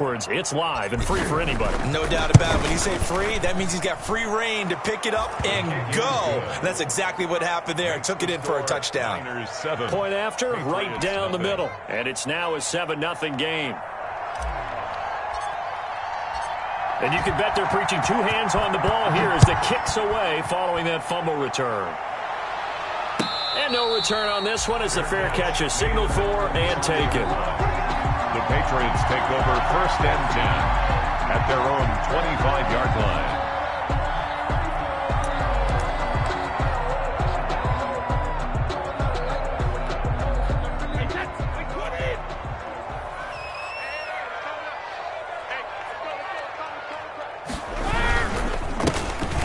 It's live and free for anybody. No doubt about it. When you say free, that means he's got free reign to pick it up and go. That's exactly what happened there. Took it in for a touchdown. Point after, right down the middle. And it's now a 7-0 game. And you can bet they're preaching two hands on the ball here as the kick's away following that fumble return. And no return on this one as the fair catch is signaled for and taken. The Patriots take over 1st and 10 at their own 25-yard line.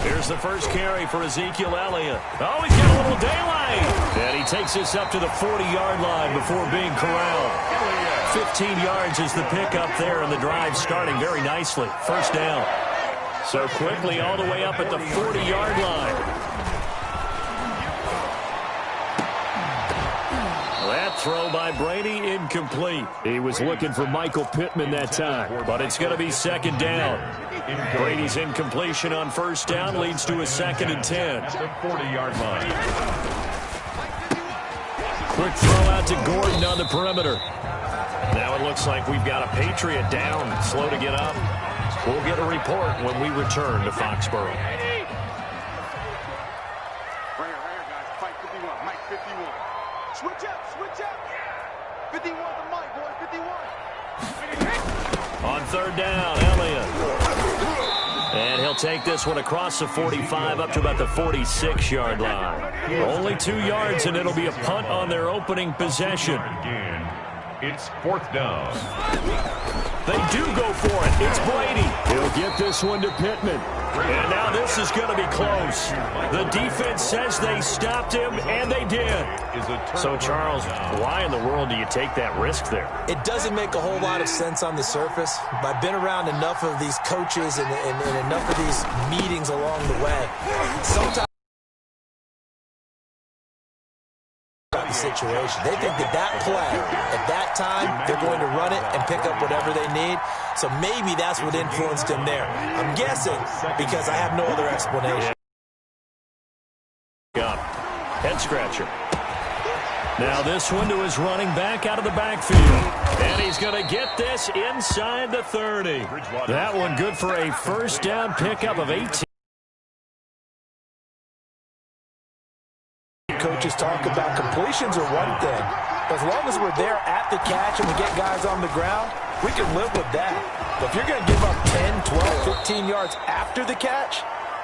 Here's the first carry for Ezekiel Elliott. Oh, he's got a little daylight. And he takes this up to the 40-yard line before being corralled. 15 yards is the pickup there, and the drive starting very nicely. 1st down. So quickly all the way up at the 40-yard line. That throw by Brady incomplete. He was looking for Michael Pittman that time, but it's going to be 2nd down. Brady's incompletion on 1st down leads to a 2nd and 10. The 40-yard line. Quick throw out to Gordon on the perimeter. Now it looks like we've got a Patriot down, slow to get up. We'll get a report when we return to Foxborough. Right here, guys. Fight 51. Mike 51. Switch up. 51 to Mike, boy. 51. On 3rd down, Elliott. And he'll take this one across the 45 up to about the 46-yard line. Only 2 yards, and it'll be a punt on their opening possession. It's 4th down. They do go for it. It's Brady. He'll get this one to Pittman. And now this is going to be close. The defense says they stopped him, and they did. So, Charles, why in the world do you take that risk there? It doesn't make a whole lot of sense on the surface. I've been around enough of these coaches and enough of these meetings along the way. Sometimes the situation. They think that play, at that time, they're going to run it and pick up whatever they need. So maybe that's what influenced him there. I'm guessing because I have no other explanation. Head scratcher. Now this one to his running back out of the backfield. And he's going to get this inside the 30. That one good for a 1st down pickup of 18. Coaches talk about completions are one thing. As long as we're there at the catch and we get guys on the ground, we can live with that. But if you're going to give up 10, 12, 15 yards after the catch,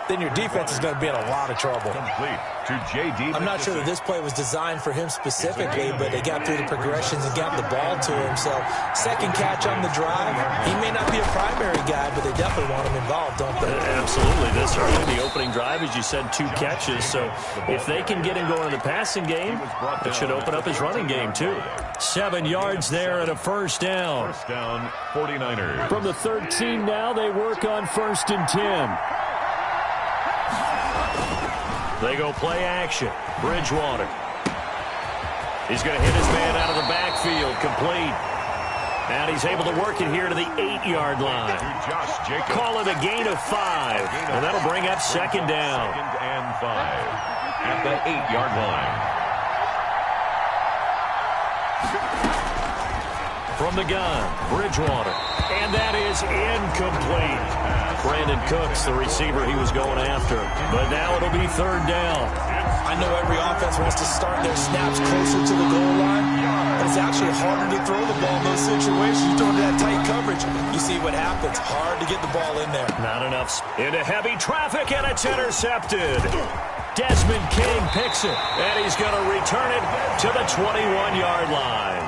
then your defense is going to be in a lot of trouble. Complete to J.D. I'm not sure that this play was designed for him specifically, but they got through the progressions and got the ball to him. So 2nd catch on the drive. He may not be a primary guy, but they definitely want him involved, don't they? Absolutely. This early, the opening drive, as you said, 2 catches. So if they can get him going in the passing game, it should open up his running game too. 7 yards there and a 1st down. 1st down, 49ers. From the 13 now, they work on 1st and 10. They go play action. Bridgewater. He's going to hit his man out of the backfield. Complete. And he's able to work it here to the 8-yard line. Call it a gain of 5. And that'll bring up 2nd down. 2nd and 5 at the 8-yard line. From the gun, Bridgewater. And that is incomplete. Brandon Cooks, the receiver he was going after. But now it'll be 3rd down. I know every offense wants to start their snaps closer to the goal line, but it's actually harder to throw the ball in those situations. You throw into that tight coverage, you see what happens. Hard to get the ball in there. Not enough. Into heavy traffic, and it's intercepted. Desmond King picks it, and he's going to return it to the 21-yard line.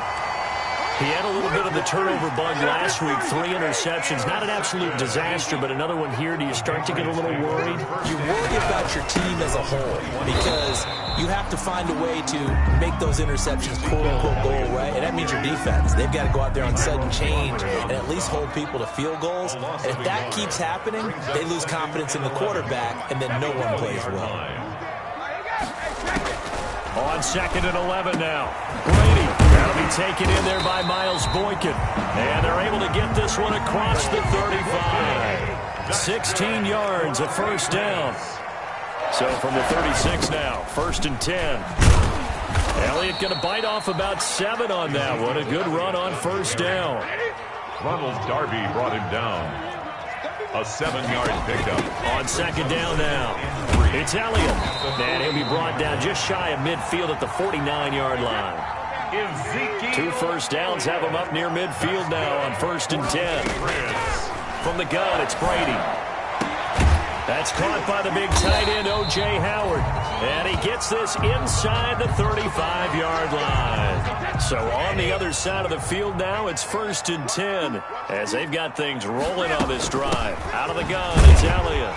He had a little bit of the turnover bug last week, 3 interceptions. Not an absolute disaster, but another one here. Do you start to get a little worried? You worry about your team as a whole because you have to find a way to make those interceptions, quote-unquote, go away, and that means your defense. They've got to go out there on sudden change and at least hold people to field goals. And if that keeps happening, they lose confidence in the quarterback, and then no one plays well. On 2nd and 11 now. Brady That'll be taken in there by Miles Boykin. And they're able to get this one across the 35. 16 yards at first down. So from the 36 now, 1st and 10. Elliott going to bite off about 7 on that one. A good run on 1st down. Ronald Darby brought him down. A 7-yard pickup. On 2nd down now. It's Elliott. And he'll be brought down just shy of midfield at the 49-yard line. 2 first downs have him up near midfield now on 1st and 10. From the gun, it's Brady. That's caught by the big tight end, O.J. Howard. And he gets this inside the 35-yard line. So on the other side of the field now, it's 1st and 10 as they've got things rolling on this drive. Out of the gun, it's Elliott.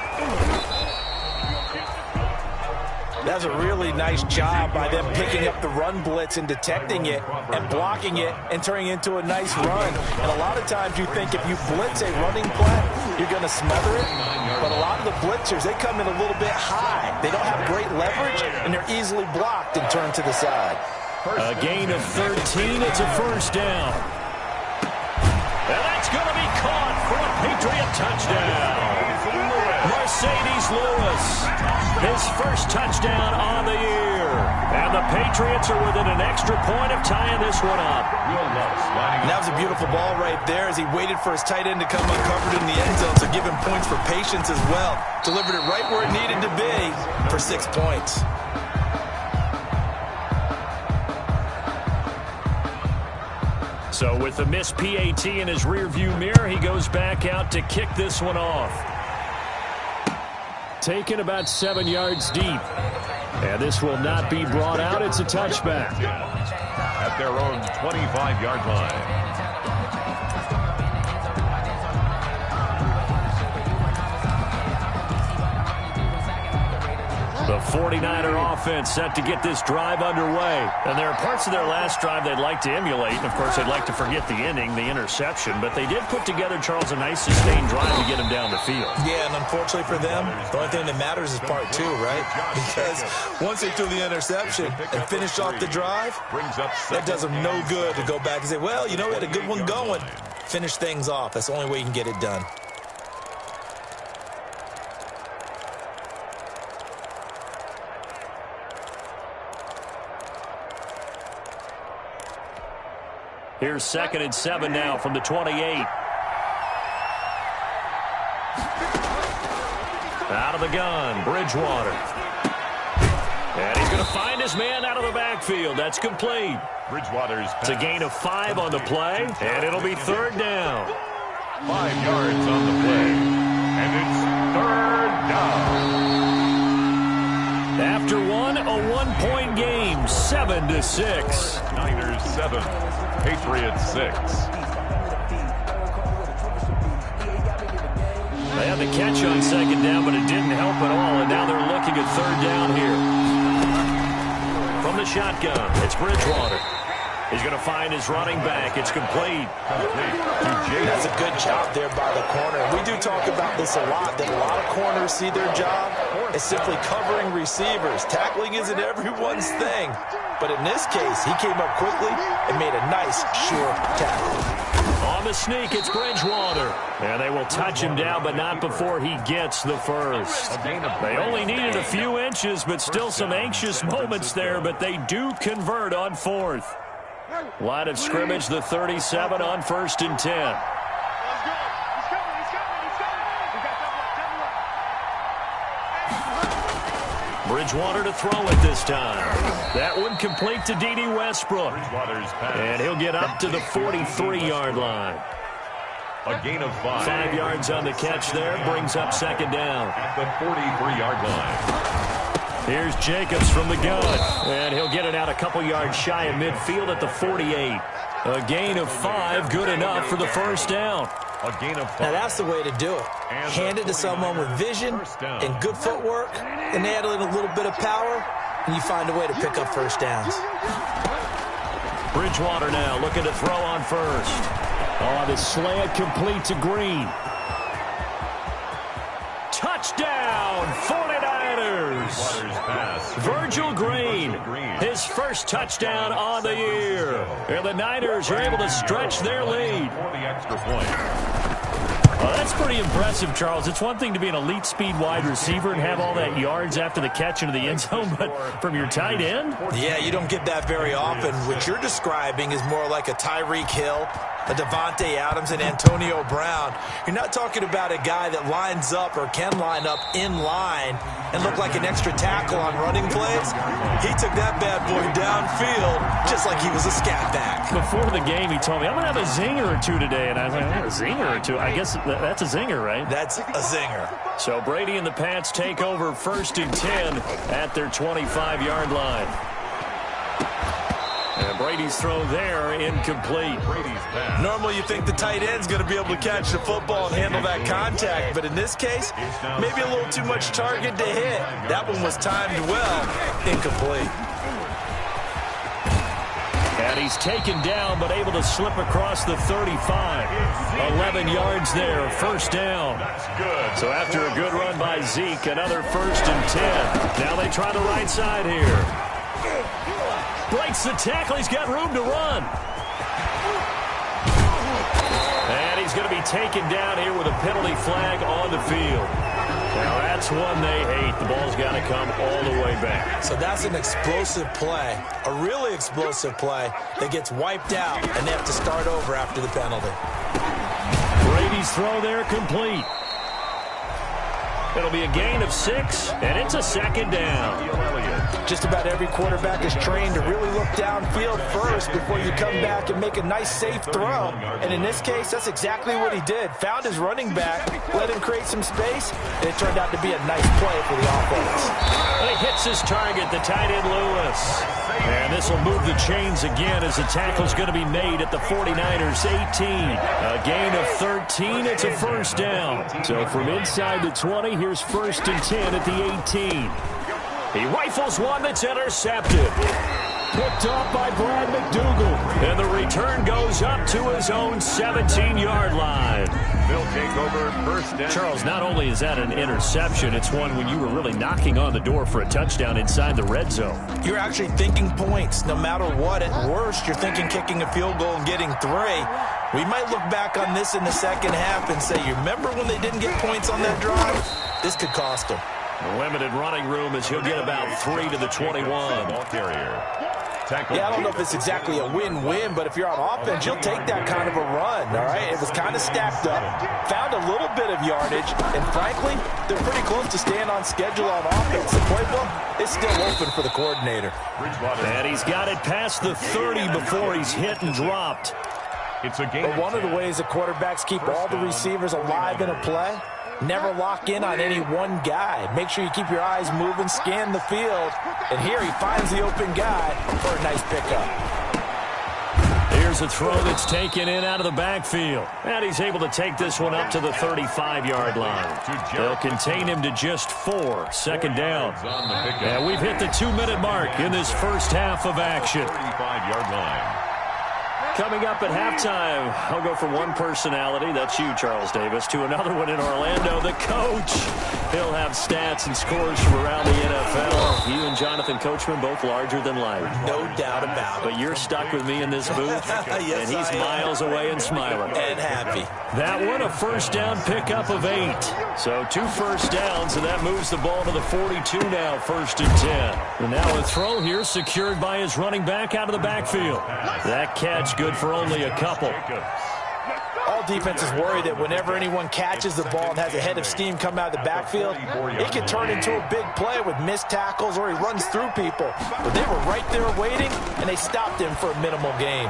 That's a really nice job by them picking up the run blitz and detecting it and blocking it and turning it into a nice run. And a lot of times you think if you blitz a running play, you're going to smother it. But a lot of the blitzers, they come in a little bit high. They don't have great leverage, and they're easily blocked and turned to the side. A gain of 13. It's a 1st down. And that's going to be caught for a Patriot touchdown. Mercedes Lewis, his 1st touchdown on the year. And the Patriots are within an extra point of tying this one up. And that was a beautiful ball right there as he waited for his tight end to come uncovered in the end zone. So give him points for patience as well. Delivered it right where it needed to be for 6 points. So with the missed PAT in his rearview mirror, he goes back out to kick this one off. Taken about 7 yards deep. And this will not be brought out. It's a touchback. At their own 25-yard line. The 49er offense set to get this drive underway. And there are parts of their last drive they'd like to emulate. And, of course, they'd like to forget the ending, the interception. But they did put together, Charles, a nice sustained drive to get him down the field. Yeah, and unfortunately for them, the only thing that matters is part 2, right? Because once they threw the interception and finished off the drive, that does them no good to go back and say, well, you know, we had a good one going. Finish things off. That's the only way you can get it done. Here's 2nd and 7 now from the 28. Out of the gun, Bridgewater. And he's going to find his man out of the backfield. That's complete. Bridgewater's It's a gain of 5 on the play, and it'll be 3rd down. 5 yards on the play, and it's 3rd down. After one, a 1-point game, 7-6. Niners 7, Patriots 6. They had the catch on 2nd down, but it didn't help at all, and now they're looking at 3rd down here. From the shotgun, it's Bridgewater. He's going to find his running back. It's complete. That's a good job there by the corner. We do talk about this a lot, that a lot of corners see their job as simply covering receivers. Tackling isn't everyone's thing. But in this case, he came up quickly and made a nice, sure tackle. On the sneak, it's Bridgewater. And they will touch him down, but not before he gets the 1st. They only needed a few inches, but still some anxious moments there, but they do convert on 4th. Line of scrimmage, the 37 on 1st and 10. Bridgewater to throw it this time. That one complete to D.D. Westbrook. And he'll get up to the 43-yard line. A gain of 5. 5 yards on the catch there, brings up 2nd down. At the 43-yard line. Here's Jacobs from the gun, and he'll get it out a couple yards shy of midfield at the 48. A gain of 5, good enough for the 1st down. A gain of 5. Now that's the way to do it. Hand it to someone with vision and good footwork, and add in a little bit of power, and you find a way to pick up 1st downs. Bridgewater now looking to throw on 1st. On the slant, complete to Green. Touchdown, 49ers! Virgil Green, his his first touchdown on the year. And the Niners are able to stretch their lead. For the extra point. Well, that's pretty impressive, Charles. It's one thing to be an elite speed wide receiver and have all that yards after the catch into the end zone, but from your tight end? Yeah, you don't get that very often. What you're describing is more like a Tyreek Hill, a Devontae Adams, and Antonio Brown. You're not talking about a guy that lines up or can line up in line and look like an extra tackle on running plays. He took that bad boy downfield just like he was a scat back. Before the game, he told me, I'm going to have a zinger or two today. And I was like, a zinger or two? I guess that's a zinger, right? That's a zinger. So Brady and the Pats take over 1st and 10 at their 25-yard line. And Brady's throw there, incomplete. Normally you think the tight end's going to be able to catch the football and handle that contact, but in this case, maybe a little too much target to hit. That one was timed well. Incomplete. And he's taken down, but able to slip across the 35. 11 yards there, 1st down. So after a good run by Zeke, another 1st and 10. Now they try the right side here. Breaks the tackle. He's got room to run. And he's going to be taken down here with a penalty flag on the field. Now that's one they hate. The ball's got to come all the way back. So that's an explosive play, a really explosive play that gets wiped out, and they have to start over after the penalty. Brady's throw there complete. It'll be a gain of 6, and it's a 2nd down. Just about every quarterback is trained to really look downfield first before you come back and make a nice, safe throw. And in this case, that's exactly what he did. Found his running back, let him create some space, and it turned out to be a nice play for the offense. And he hits his target, the tight end Lewis. And this will move the chains again as the tackle's going to be made at the 49ers 18. A gain of 13. It's a 1st down. So from inside the 20, here's 1st and 10 at the 18. He rifles one that's intercepted. Picked off by Brad McDougal. And the return goes up to his own 17-yard line. They'll take over 1st and Charles, not only is that an interception, it's one when you were really knocking on the door for a touchdown inside the red zone. You're actually thinking points. No matter what, at worst, you're thinking kicking a field goal and getting 3. We might look back on this in the second half and say, you remember when they didn't get points on that drive? This could cost them. Limited running room as he'll get about 3 to the 21. ball carrier. Yeah, I don't know if it's exactly a win-win, but if you're on offense, you'll take that kind of a run, all right? It was kind of stacked up, found a little bit of yardage, and frankly, they're pretty close to staying on schedule on offense. The playbook is still open for the coordinator. And he's got it past the 30 before he's hit and dropped. It's a game. But one of the ways the quarterbacks keep all the receivers alive in a play, never lock in on any one guy. Make sure you keep your eyes moving, scan the field. And here he finds the open guy for a nice pickup. Here's a throw that's taken in out of the backfield. And he's able to take this one up to the 35-yard line. They'll contain him to just 4. 2nd down. And we've hit the 2-minute mark in this first half of action. 35-yard line. Coming up at halftime, I'll go from one personality, that's you, Charles Davis, to another one in Orlando, the coach. He'll have stats and scores from around the NFL. You and Jonathan Coachman, both larger than life. No doubt about it. But you're stuck with me in this booth, Yes, and he's miles away and smiling. And happy. That one, a 1st down pickup of 8. So 2 1st downs, and that moves the ball to the 42 now, 1st and 10. And now a throw here secured by his running back out of the backfield. That catch good for only a couple. All defenses worry that whenever anyone catches the ball and has a head of steam come out of the backfield, it can turn into a big play with missed tackles or he runs through people. But they were right there waiting, and they stopped him for a minimal gain.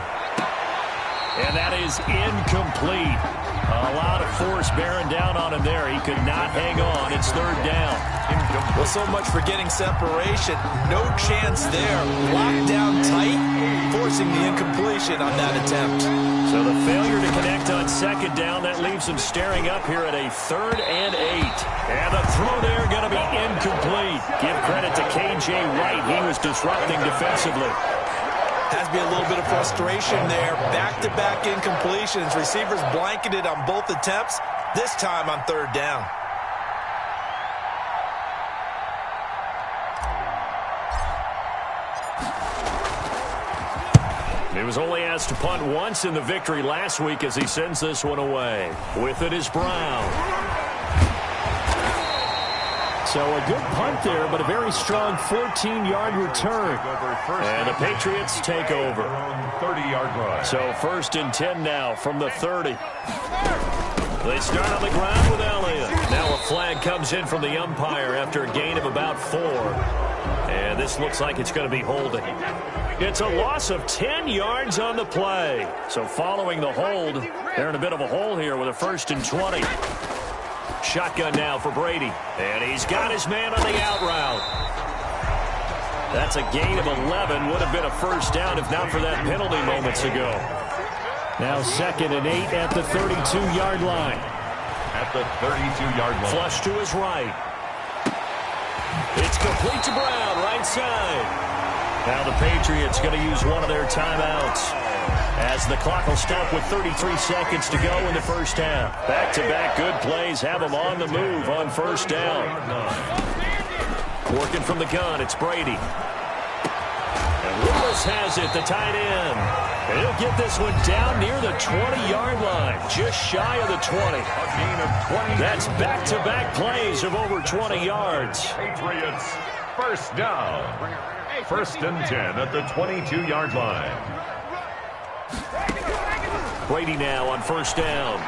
And that is incomplete. A lot of force bearing down on him there. He could not hang on. It's 3rd down. Well, so much for getting separation. No chance there. Locked down tight, forcing the incompletion on that attempt. So the failure to connect on 2nd down, that leaves him staring up here at a 3rd and 8. And the throw there going to be incomplete. Give credit to K.J. Wright. He was disrupting defensively. Has to be a little bit of frustration there. Back-to-back incompletions. Receivers blanketed on both attempts, this time on 3rd down. He was only asked to punt once in the victory last week as he sends this one away. With it is Brown. So a good punt there, but a very strong 14-yard return. And the Patriots take over. 30-yard line. So 1st and 10 now from the 30. They start on the ground with Elliott. Now a flag comes in from the umpire after a gain of about 4. And this looks like it's going to be holding. It's a loss of 10 yards on the play. So following the hold, they're in a bit of a hole here with a 1st and 20. Shotgun now for Brady. And he's got his man on the out route. That's a gain of 11. Would have been a 1st down if not for that penalty moments ago. Now 2nd and 8 at the 32-yard line. At the 32-yard line. Flush to his right. It's complete to Brown, right side. Now the Patriots going to use one of their timeouts as the clock will stop with 33 seconds to go in the 1st half. Back-to-back good plays have them on the move on 1st down. Working from the gun, it's Brady. And Willis has it, the tight end. And he'll get this one down near the 20-yard line, just shy of the 20. A gain of 20. That's back-to-back plays of over 20 yards. Patriots 1st down. 1st and 10 at the 22-yard line. Brady now on 1st down.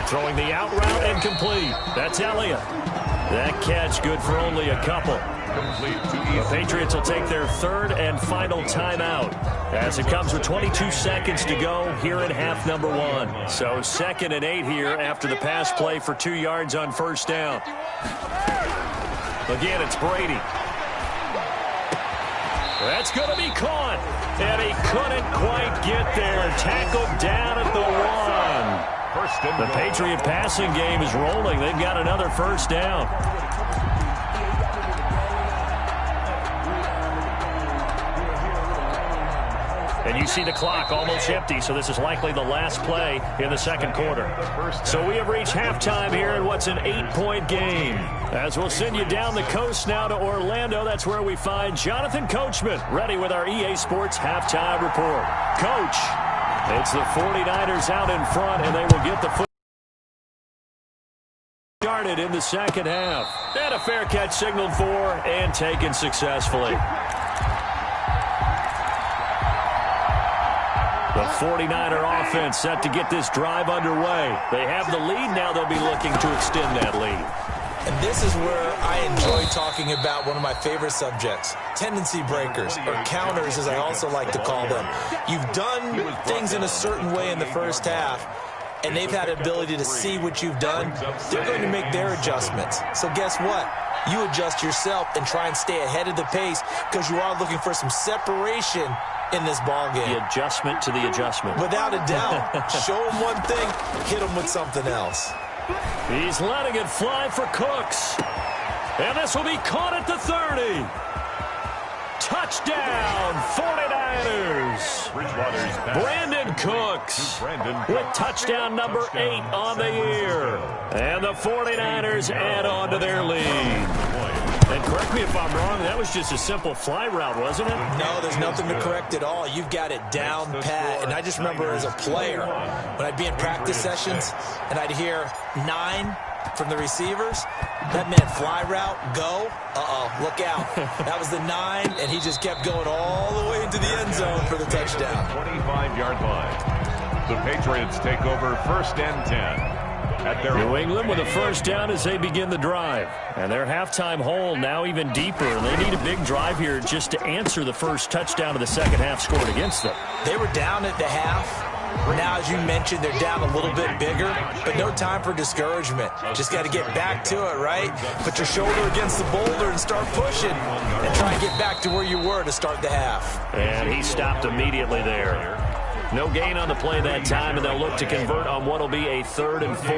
Throwing the out route and complete. That's Elliott. That catch good for only a couple. Complete to The Patriots will take their 3rd and final timeout as it comes with 22 seconds to go here in half number 1. So 2nd and 8 here after the pass play for 2 yards on 1st down. Again, it's Brady. That's going to be caught. And he couldn't quite get there. Tackled down at the 1. The Patriot passing game is rolling. They've got another 1st down. And you see the clock almost empty, so this is likely the last play in the 2nd quarter. So we have reached halftime here in what's an 8-point game. As we'll send you down the coast now to Orlando, that's where we find Jonathan Coachman, ready with our EA Sports halftime report. Coach, it's the 49ers out in front, and they will get the foot started in the 2nd half. And a fair catch signaled for and taken successfully. The 49er offense set to get this drive underway. They have the lead now. They'll be looking to extend that lead. And this is where I enjoy talking about one of my favorite subjects, tendency breakers, or counters as I also like to call them. You've done things in a certain way in the 1st half, and they've had the ability to see what you've done. They're going to make their adjustments. So guess what? You adjust yourself and try and stay ahead of the pace because you are looking for some separation in this ball game. The adjustment to the adjustment. Without a doubt. Show them one thing, hit them with something else. He's letting it fly for Cooks. And this will be caught at the 30. Touchdown, 49ers. Brandon Cooks with touchdown number 8 on the year. And the 49ers add on to their lead. And correct me if I'm wrong, that was just a simple fly route, wasn't it? No, there's nothing to correct at all. You've got it down pat. And I just remember as a player, when I'd be in practice sessions and I'd hear 9 from the receivers, that meant fly route, go, look out. That was the 9, and he just kept going all the way into the end zone for the touchdown. 25-yard line. The Patriots take over 1st and 10. New England with a 1st down as they begin the drive. And their halftime hole now even deeper. And they need a big drive here just to answer the first touchdown of the 2nd half scored against them. They were down at the half. Now, as you mentioned, they're down a little bit bigger, but no time for discouragement. Just got to get back to it, right? Put your shoulder against the boulder and start pushing and try and get back to where you were to start the half. And he stopped immediately there. No gain on the play that time, and they'll look to convert on what will be a 3rd and 4.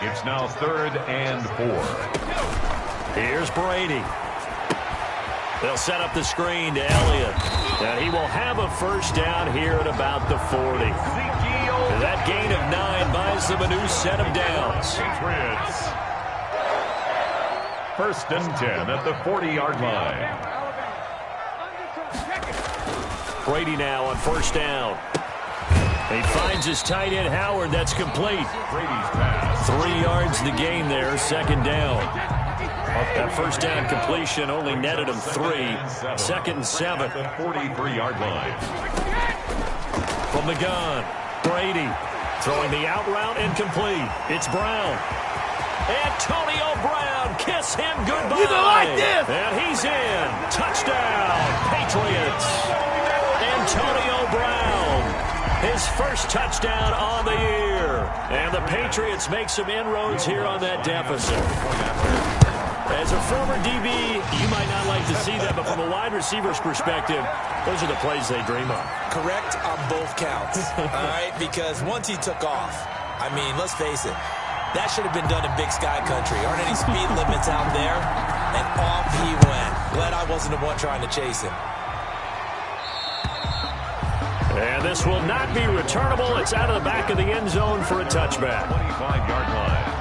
It's now 3rd and 4. Here's Brady. They'll set up the screen to Elliott. And he will have a 1st down here at about the 40. And that gain of 9 buys them a new set of downs. 1st and 10 at the 40-yard line. Brady now on first down. He finds his tight end, Howard. That's complete. Brady's pass. 3 yards to gain there, second down. That first down completion only netted him 3. Second and 7. The 43-yard line. From the gun, Brady throwing the out route incomplete. It's Brown. Antonio Brown, kiss him goodbye. You don't like this. And he's in. Touchdown, Patriots. Antonio Brown, his first touchdown on the year. And the Patriots make some inroads here on that deficit. As a former DB, you might not like to see that, but from a wide receiver's perspective, those are the plays they dream of. Correct on both counts, all right? Because once he took off, I mean, let's face it, that should have been done in Big Sky Country. Aren't any speed limits out there? And off he went. Glad I wasn't the one trying to chase him. And this will not be returnable. It's out of the back of the end zone for a touchback. 25-yard line.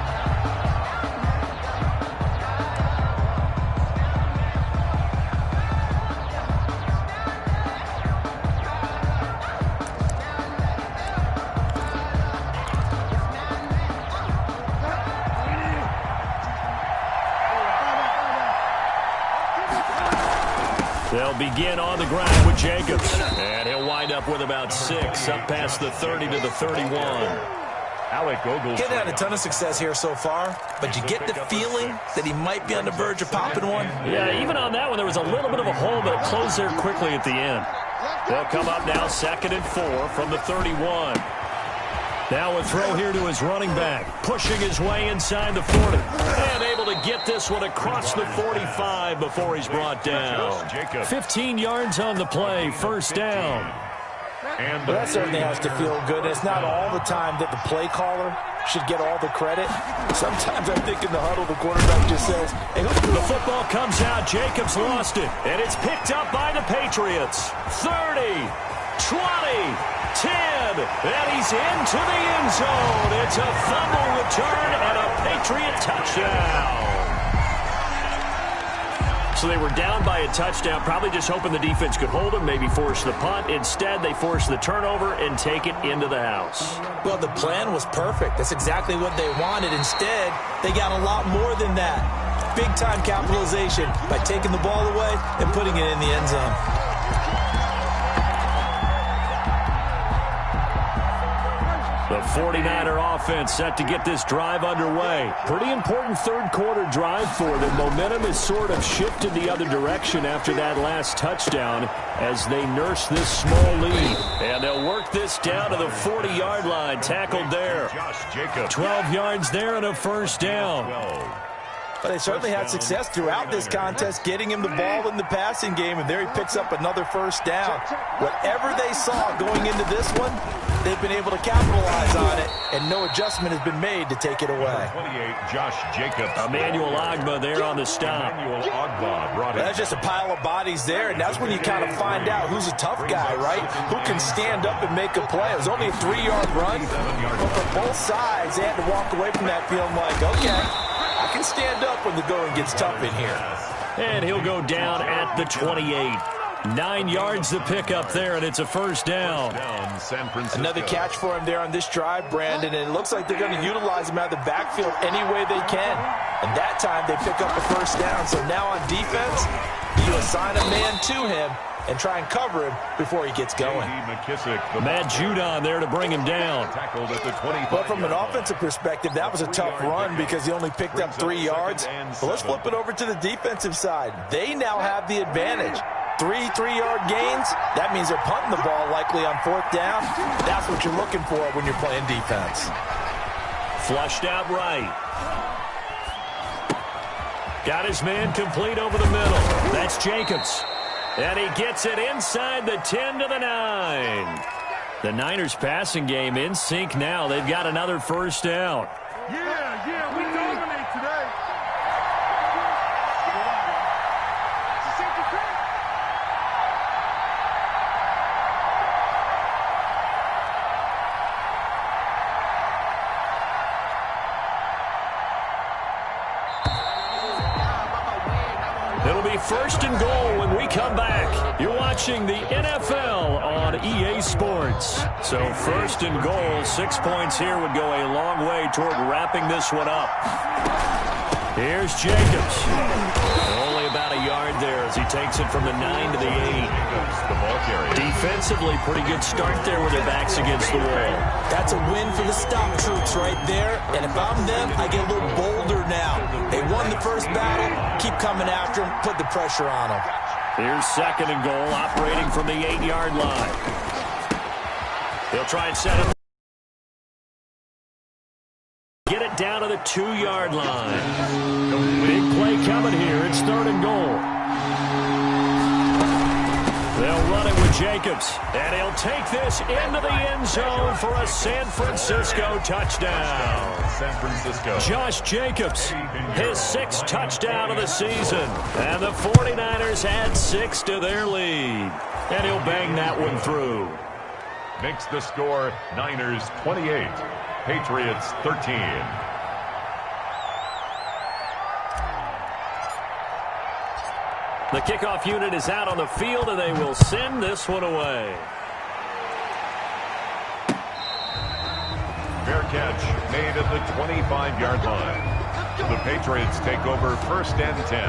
They'll begin on the ground with Jacobs. And he'll wind up with about 6, up past the 30 to the 31. Alec Ogletree. Getting had a ton of success here so far, but you get the feeling that he might be on the verge of popping one. Yeah, even on that one, there was a little bit of a hole, but it closed there quickly at the end. They'll come up now, 2nd and 4 from the 31. Now a throw here to his running back, pushing his way inside the 40. And able to get this one across the 45 before he's brought down. 15 yards on the play, first down. Well, that certainly has to feel good. It's not all the time that the play caller should get all the credit. Sometimes I think in the huddle, the quarterback just says, hey, the football comes out. Jacobs lost it. And it's picked up by the Patriots. 30, 20, 10. And he's into the end zone. It's a fumble return and a Patriot touchdown. So they were down by a touchdown, probably just hoping the defense could hold them, maybe force the punt. Instead, they forced the turnover and take it into the house. Well, the plan was perfect. That's exactly what they wanted. Instead, they got a lot more than that. Big-time capitalization by taking the ball away and putting it in the end zone. The 49er offense set to get this drive underway. Pretty important third quarter drive for them. Momentum has sort of shifted the other direction after that last touchdown as they nurse this small lead. And they'll work this down to the 40-yard line. Tackled there. 12 yards there and a first down. But they certainly had success throughout this contest, getting him the ball in the passing game, and there he picks up another first down. Whatever they saw going into this one, they've been able to capitalize on it, and no adjustment has been made to take it away. 28, Josh Jacobs. Emmanuel Ogbah there on the stop. Emmanuel Ogbah brought it. That's just a pile of bodies there, and that's when you kind of find out who's a tough guy, right? Who can stand up and make a play. It was only a 3-yard run, but for both sides, they had to walk away from that feeling like, okay, I can stand up when the going gets tough in here. And he'll go down at the 28. 9 yards to pick up there, and it's a first down. San Francisco. Another catch for him there on this drive, Brandon, and it looks like they're going to utilize him out of the backfield any way they can. And that time they pick up a first down. So now on defense, you assign a man to him and try and cover him before he gets going. Matt Judon there to bring him down. Tackled at the 25. But from an offensive perspective, that was a tough run because he only picked up 3 yards. But let's flip it over to the defensive side. They now have the advantage. 3-3-yard gains, that means they're punting the ball likely on 4th down. That's what you're looking for when you're playing defense. Flushed out right. Got his man complete over the middle. That's Jacobs. And he gets it inside the 10 to the 9. The Niners passing game in sync now. They've got another first down. Yeah, we dominate today. It'll be be first and goal when we come back. You're watching the NFL on EA Sports. So first and goal, 6 points here would go a long way toward wrapping this one up. Here's Jacobs. Only about a yard there as he takes it from the 9 to the 8. The ball carrier. Defensively, pretty good start there with their backs against the wall. That's a win for the stop troops right there. And if I'm them, I get a little bolder now. They won the first battle. Keep coming after them. Put the pressure on them. Here's second and goal, operating from the 8-yard line. They'll try and set it. Get it down to the 2-yard line. Big play coming here. It's third and goal. They'll run it with Jacobs. And he'll take this into the end zone for a San Francisco touchdown. San Francisco. Josh Jacobs, his 6th touchdown of the season. And the 49ers add 6 to their lead. And he'll bang that one through. Makes the score Niners 28. Patriots 13. The kickoff unit is out on the field, and they will send this one away. Fair catch made at the 25-yard line. The Patriots take over first and 10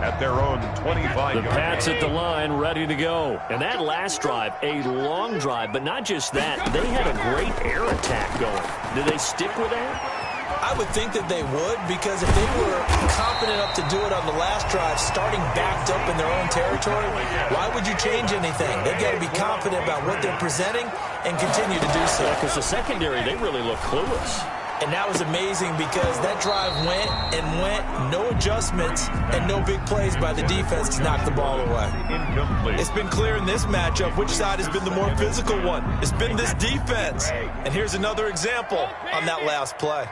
at their own 25-yard line. The Pats at the line, ready to go. And that last drive, a long drive, but not just that. They had a great air attack going. Did they stick with that? I would think that they would, because if they were confident enough to do it on the last drive, starting backed up in their own territory, why would you change anything? They've got to be confident about what they're presenting and continue to do so. Because the secondary, they really look clueless. And that was amazing because that drive went and went, no adjustments, and no big plays by the defense to knock the ball away. Incomplete. It's been clear in this matchup which side has been the more physical one. It's been this defense. And here's another example on that last play.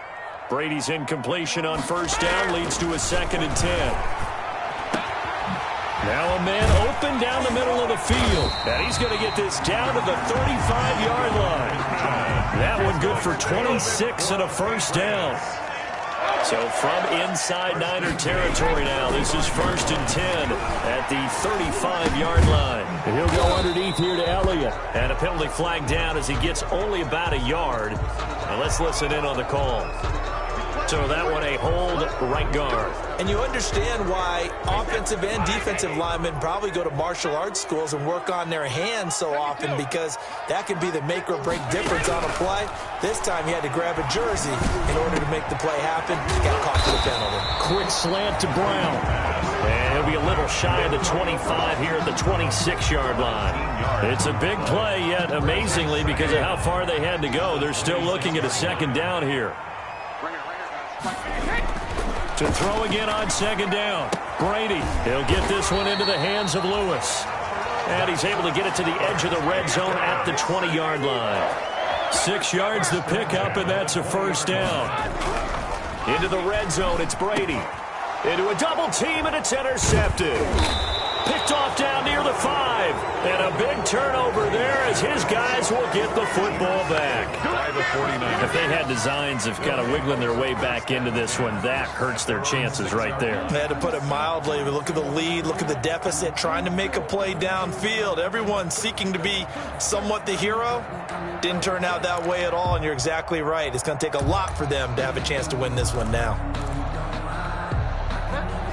Brady's incompletion on first down leads to a 2nd and 10. Now a man open down the middle of the field. And he's going to get this down to the 35-yard line. That one good for 26 and a first down. So from inside Niner territory now, this is first and 10 at the 35-yard line. And he'll go underneath here to Elliott. And a penalty flag down as he gets only about a yard. Now let's listen in on the call. So that one a hold right guard. And you understand why offensive and defensive linemen probably go to martial arts schools and work on their hands so often, because that can be the make or break difference on a play. This time he had to grab a jersey in order to make the play happen. Got caught for the penalty. Quick slant to Brown. And he'll be a little shy of the 25 here at the 26-yard line. It's a big play, yet amazingly, because of how far they had to go, they're still looking at a second down here. To throw again on second down. Brady, he'll get this one into the hands of Lewis. And he's able to get it to the edge of the red zone at the 20-yard line. 6 yards to pick up, and that's a first down. Into the red zone, it's Brady. Into a double team, and it's intercepted. Picked off down near the 5. And a big turnover there as his guys will get the football back. If they had designs of kind of wiggling their way back into this one, that hurts their chances right there. They had to put it mildly. Look at the lead. Look at the deficit. Trying to make a play downfield. Everyone seeking to be somewhat the hero. Didn't turn out that way at all, and you're exactly right. It's going to take a lot for them to have a chance to win this one now.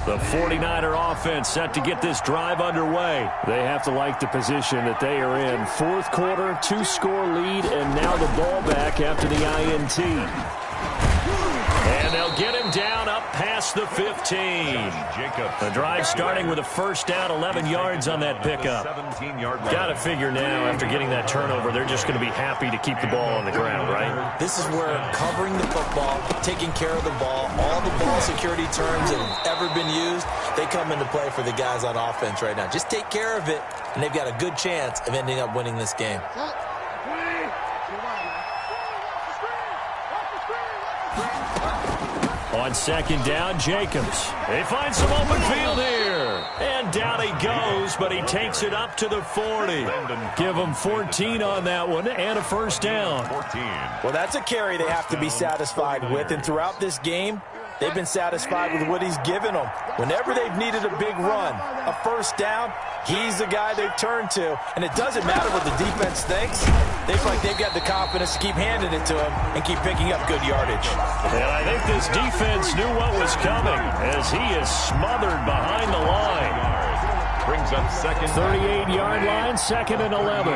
The 49er offense set to get this drive underway. They have to like the position that they are in. 4th quarter, 2-score lead, and now the ball back after the INT. And they'll get him down up past the 15. The drive starting with a first down, 11 yards on that pickup. Got to figure now, after getting that turnover, they're just going to be happy to keep the ball on the ground, right? This is where covering the football, taking care of the ball, all the ball security terms that have ever been used, they come into play for the guys on offense right now. Just take care of it, and they've got a good chance of ending up winning this game. On second down, Jacobs. They find some open field here. And down he goes, but he takes it up to the 40. Give him 14 on that one and a first down. Well, that's a carry they have to be satisfied with. And throughout this game, they've been satisfied with what he's given them. Whenever they've needed a big run, a first down, he's the guy they've turned to. And it doesn't matter what the defense thinks. They feel like they've got the confidence to keep handing it to him and keep picking up good yardage. And I think this defense knew what was coming as he is smothered behind the line. Brings up second. 38-yard line, 2nd and 11.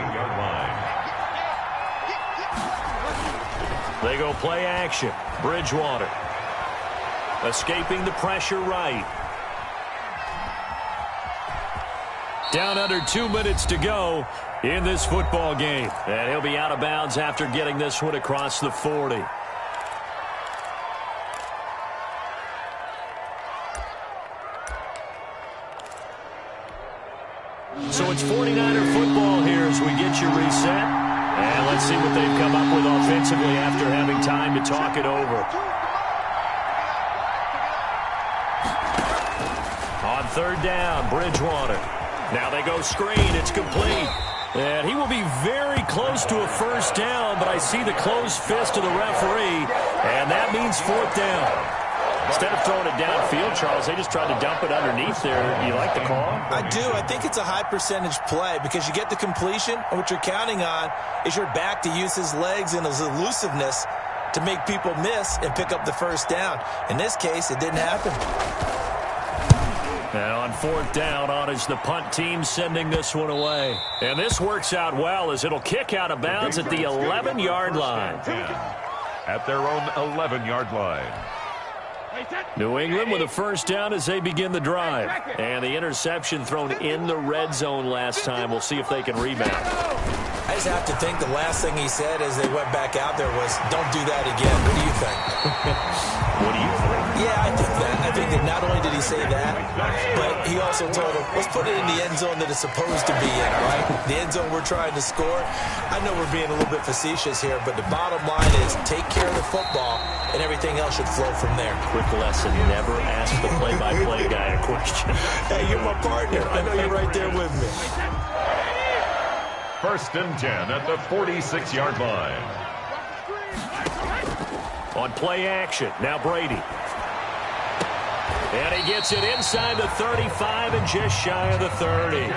They go play action. Bridgewater escaping the pressure right. Down under 2 minutes to go in this football game. And he'll be out of bounds after getting this one across the 40. So it's 49er football here as we get you reset. And let's see what they've come up with offensively after having time to talk it over. On 3rd down, Bridgewater. Now they go screen. It's complete. And he will be very close to a first down, but I see the closed fist of the referee, and that means 4th down. Instead of throwing it downfield, Charles, they just tried to dump it underneath there. You like the call? I do. I think it's a high-percentage play because you get the completion, and what you're counting on is your back to use his legs and his elusiveness to make people miss and pick up the first down. In this case, it didn't happen. And on 4th down, on is the punt team sending this one away. And this works out well as it'll kick out of bounds at the 11-yard line. At their own 11-yard line. New England with a first down as they begin the drive. And the interception thrown in the red zone last time. We'll see if they can rebound. I just have to think the last thing he said as they went back out there was, don't do that again. What do you think? What do you think? Yeah, I think that. I think that not only did he say that, but he also told him, let's put it in the end zone that it's supposed to be in, all right? The end zone we're trying to score. I know we're being a little bit facetious here, but the bottom line is take care of the football, and everything else should flow from there. Quick lesson, never ask the play-by-play guy a question. Hey, you're my partner. I know you're right there with me. 1st and 10 at the 46-yard line. On play action, now Brady. And he gets it inside the 35 and just shy of the 30.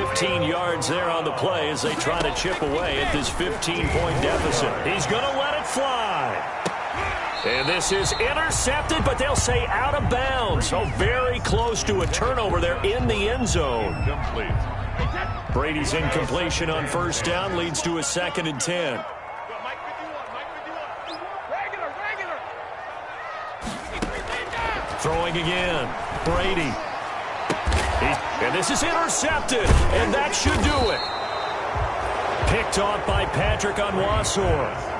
15 yards there on the play as they try to chip away at this 15-point deficit. He's going to let it fly. And this is intercepted, but they'll say out of bounds. So very close to a turnover there in the end zone. Complete. Brady's incompletion on 1st down leads to a 2nd and 10. Throwing again. Brady. And this is intercepted, and that should do it. Picked off by Patrick Onwuasor.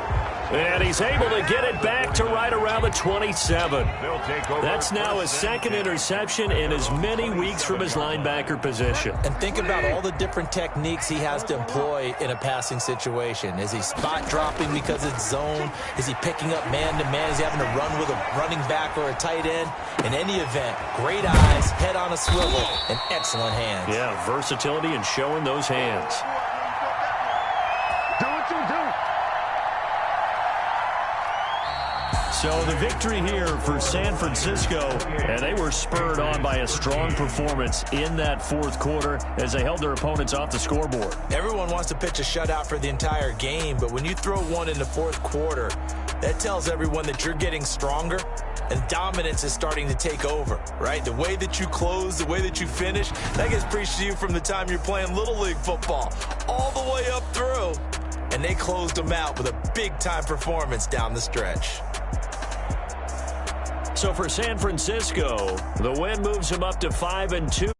And he's able to get it back to right around the 27. That's now his 2nd interception in as many weeks from his linebacker position. And think about all the different techniques he has to employ in a passing situation. Is he spot dropping because it's zone? Is he picking up man-to-man? Is he having to run with a running back or a tight end? In any event, great eyes, head on a swivel, and excellent hands. Yeah, versatility and showing those hands. Do what you do. So the victory here for San Francisco, and they were spurred on by a strong performance in that 4th quarter as they held their opponents off the scoreboard. Everyone wants to pitch a shutout for the entire game, but when you throw one in the 4th quarter, that tells everyone that you're getting stronger and dominance is starting to take over, right? The way that you close, the way that you finish, that gets preached to you from the time you're playing Little League football all the way up through. And they closed them out with a big-time performance down the stretch. So for San Francisco, the win moves them up to 5-2.